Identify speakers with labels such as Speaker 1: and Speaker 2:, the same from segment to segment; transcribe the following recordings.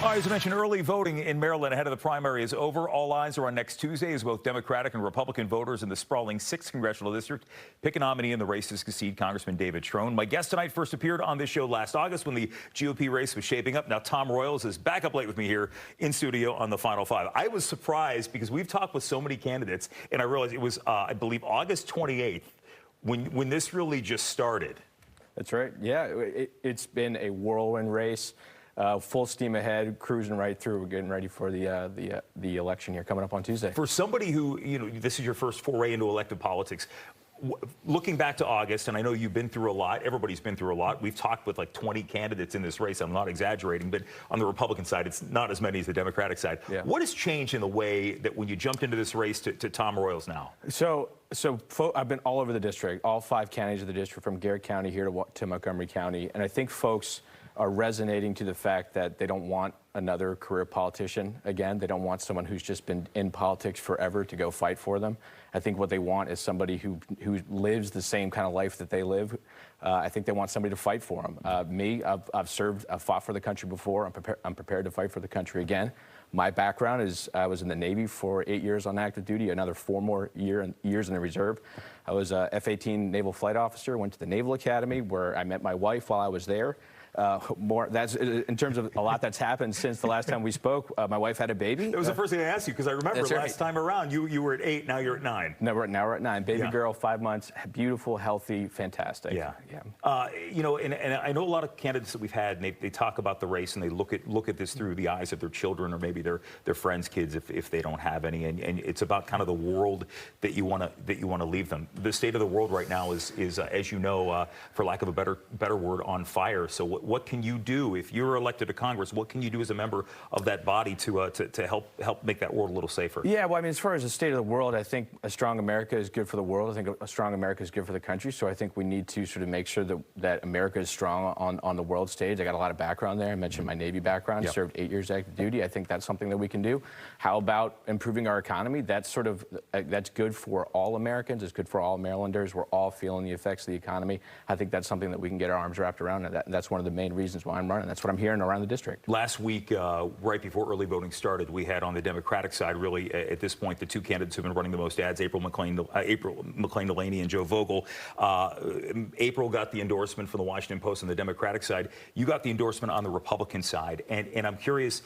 Speaker 1: As I mentioned, early voting in Maryland ahead of the primary is over. All eyes are on next Tuesday as both Democratic and Republican voters in the sprawling 6th Congressional District pick a nominee in the race to succeed Congressman David Trone. My guest tonight first appeared on this show last August when the GOP race was shaping up. Now Tom Royals is back up late with me here in studio on the Final Five. I was surprised because we've talked with so many candidates, and I realized it was, I believe, August 28th when this really just started.
Speaker 2: That's right. Yeah, it's been a whirlwind race. Full steam ahead, cruising right through. We're getting ready for the election here coming up on Tuesday. For
Speaker 1: somebody who, this is your first foray into elective politics, looking back to August, and I know you've been through a lot, everybody's been through a lot. We've talked with like 20 candidates in this race. I'm not exaggerating, but on the Republican side, it's not as many as the Democratic side. Yeah. What has changed in the way that when you jumped into this race to Tom Royals now? So I've been all over the district, all 5 counties of the district, from Garrett County here to Montgomery County, and I think folks are resonating to the fact that they don't want another career politician again. They don't want someone who's just been in politics forever to go fight for them. I think what they want is somebody who lives the same kind of life that they live. I think they want somebody to fight for them. Me, I've served, I've fought for the country before. I'm prepared to fight for the country again. My background is I was in the Navy for 8 years on active duty, another 4 more years in the reserve. I was a F-18 naval flight officer, went to the Naval Academy where I met my wife while I was there. That's in terms of a lot that's happened since the last time we spoke. My wife had a baby. That was the first thing I asked you, because I remember last time around you were at 8, now you're at 9.
Speaker 2: Now we're at 9. Baby girl, 5 months, beautiful, healthy, fantastic.
Speaker 1: Yeah. And I know a lot of candidates that we've had, and they talk about the race and they look at this through the eyes of their children or maybe their friends' kids if they don't have any, and it's about kind of the world that you want to leave them. The state of the world right now is as you know, for lack of a better word, on fire. So what can you do if you're elected to Congress? What can you do as a member of that body to help make that world a little safer?
Speaker 2: Yeah, well, I mean, as far as the state of the world, I think a strong America is good for the world. I think a strong America is good for the country. So I think we need to sort of make sure that America is strong on the world stage. I got a lot of background there. I mentioned my Navy background. Yep. Served 8 years active duty. I think that's something that we can do. How about improving our economy? That's sort of that's good for all Americans. It's good for all Marylanders. We're all feeling the effects of the economy. I think that's something that we can get our arms wrapped around, and that's one of the main reasons why I'm running. That's what I'm hearing around the district.
Speaker 1: Last week, right before early voting started, we had on the Democratic side, really, at this point, the 2 candidates who've been running the most ads, April McClain-Delaney and Joe Vogel. April got the endorsement from the Washington Post on the Democratic side. You got the endorsement on the Republican side. And I'm curious,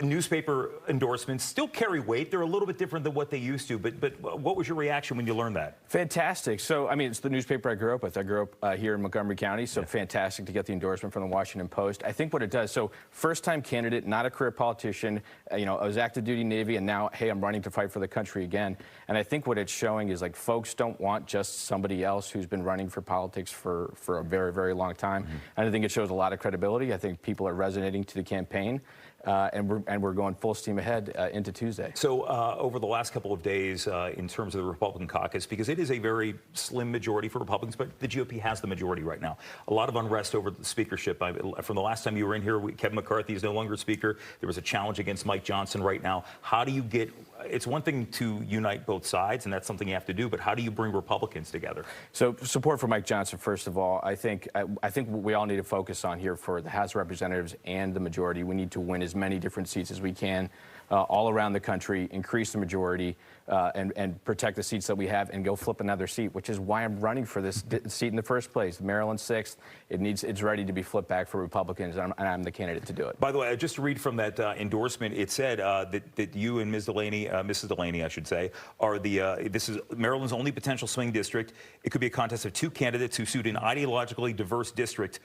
Speaker 1: newspaper endorsements still carry weight. They're a little bit different than what they used to, but what was your reaction when you learned that?
Speaker 2: Fantastic. So, I mean, it's the newspaper I grew up with. I grew up here in Montgomery County, so fantastic to get the endorsement from the Washington Post. I think what it does, so first-time candidate, not a career politician, I was active duty Navy, and now, hey, I'm running to fight for the country again. And I think what it's showing is, like, folks don't want just somebody else who's been running for politics for a very, very long time. And I think it shows a lot of credibility. I think people are resonating to the campaign. And we're going full steam ahead into Tuesday. So
Speaker 1: over the last couple of days, in terms of the Republican caucus, because it is a very slim majority for Republicans, but the GOP has the majority right now. A lot of unrest over the speakership. From the last time you were in here, Kevin McCarthy is no longer speaker. There was a challenge against Mike Johnson right now. How do you get? It's one thing to unite both sides, and that's something you have to do, but how do you bring Republicans together? So
Speaker 2: support for Mike Johnson, first of all. I think what we all need to focus on here for the House of Representatives and the majority, we need to win as many different seats as we can all around the country, increase the majority, and protect the seats that we have, and go flip another seat, which is why I'm running for this seat in the first place. Maryland 6th, it's ready to be flipped back for Republicans, and I'm the candidate to do it.
Speaker 1: By the way, just to read from that endorsement, it said that you and Ms. Delaney, Mrs. Delaney, I should say, are this is Maryland's only potential swing district. It could be a contest of 2 candidates who suit an ideologically diverse district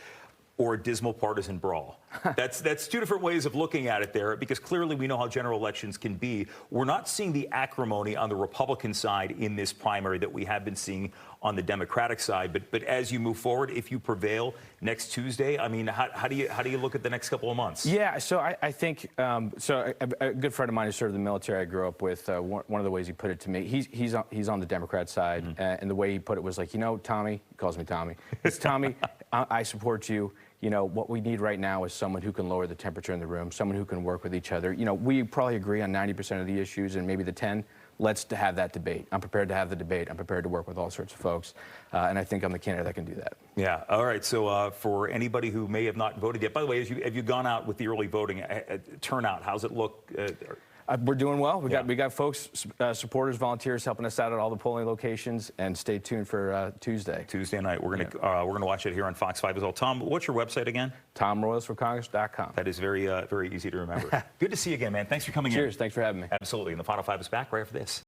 Speaker 1: or a dismal partisan brawl. That's 2 different ways of looking at it there, because clearly we know how general elections can be. We're not seeing the acrimony on the Republican side in this primary that we have been seeing on the Democratic side. But as you move forward, if you prevail next Tuesday, I mean, how do you look at the next couple of months?
Speaker 2: Yeah, so I think a good friend of mine who served in the military I grew up with, one of the ways he put it to me, he's on the Democrat side, and the way he put it was like, Tommy, he calls me Tommy. It's Tommy, I support you. What we need right now is someone who can lower the temperature in the room, someone who can work with each other. We probably agree on 90% of the issues and maybe the 10, let's have that debate. I'm prepared to have the debate. I'm prepared to work with all sorts of folks, and I think I'm the candidate that can do that.
Speaker 1: Yeah. All right. So for anybody who may have not voted yet, by the way, have you gone out with the early voting turnout? How's it look?
Speaker 2: We're doing well. We got folks, supporters, volunteers helping us out at all the polling locations, and stay tuned for Tuesday.
Speaker 1: Tuesday night. We're gonna watch it here on Fox 5 as well. Tom, what's your website again?
Speaker 2: TomRoyalsForCongress.com.
Speaker 1: That is very very easy to remember. Good to see you again, man. Thanks for coming in.
Speaker 2: Cheers. Thanks for having me.
Speaker 1: Absolutely. And the Final Five is back right after this.